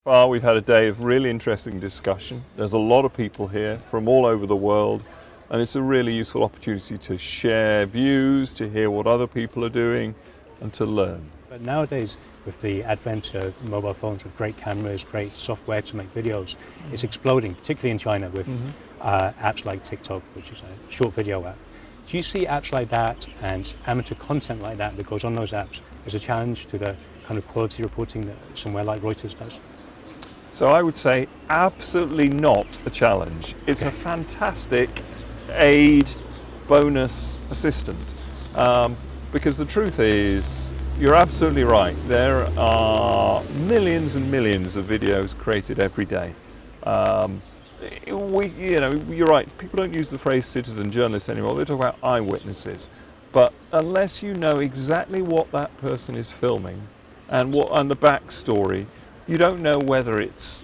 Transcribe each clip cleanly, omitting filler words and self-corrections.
Well, we've had a day of really interesting discussion. There's a lot of people here from all over the world, and it's a really useful opportunity to share views, to hear what other people are doing, and to learn. But nowadays, with the advent of mobile phones with great cameras, great software to make videos, it's exploding, particularly in China with apps like TikTok, which is a short video app. Do you see apps like that and amateur content like that goes on those apps as a challenge to the kind of quality reporting that somewhere like Reuters does? So I would say absolutely not a challenge. It's a fantastic aid, bonus, assistant. Because the truth is, you're absolutely right. There are millions and millions of videos created every day. You're right. People don't use the phrase citizen journalists anymore. They talk about eyewitnesses. But unless you know exactly what that person is filming and the backstory, you don't know whether it's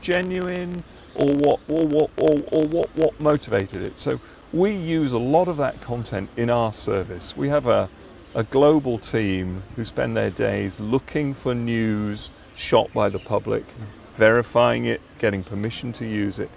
genuine or what motivated it. So we use a lot of that content in our service. We have a global team who spend their days looking for news shot by the public, verifying it, getting permission to use it.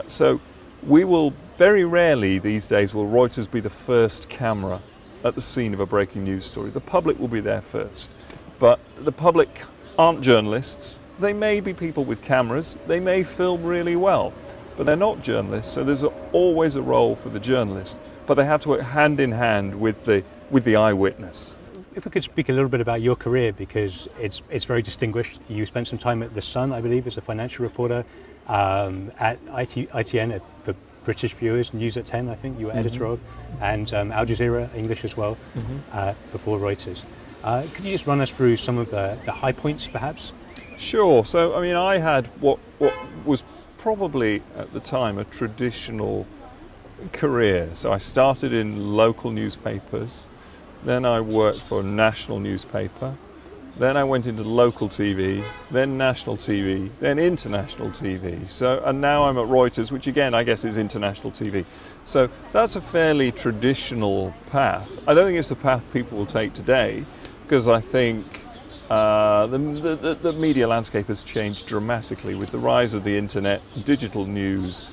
So we will very rarely these days will Reuters be the first camera at the scene of a breaking news story. The public will be there first, but the public aren't journalists. They may be people with cameras, they may film really well, but they're not journalists, so there's always a role for the journalist, but they have to work hand in hand with the eyewitness. If we could speak a little bit about your career, because it's very distinguished. You spent some time at The Sun, I believe, as a financial reporter, at ITN, for British viewers, News at 10, I think you were editor of, and Al Jazeera, English as well, before Reuters. Could you just run us through some of the high points, perhaps? Sure. So, I mean, I had what was probably at the time a traditional career. So I started in local newspapers, then I worked for a national newspaper, then I went into local TV, then national TV, then international TV. So, and now I'm at Reuters, which again, I guess is international TV. So that's a fairly traditional path. I don't think it's the path people will take today, because I think the media landscape has changed dramatically with the rise of the internet, digital news.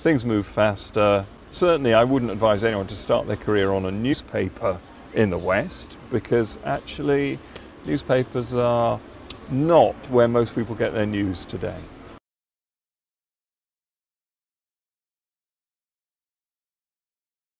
Things move faster. Certainly I wouldn't advise anyone to start their career on a newspaper in the West, because actually newspapers are not where most people get their news today.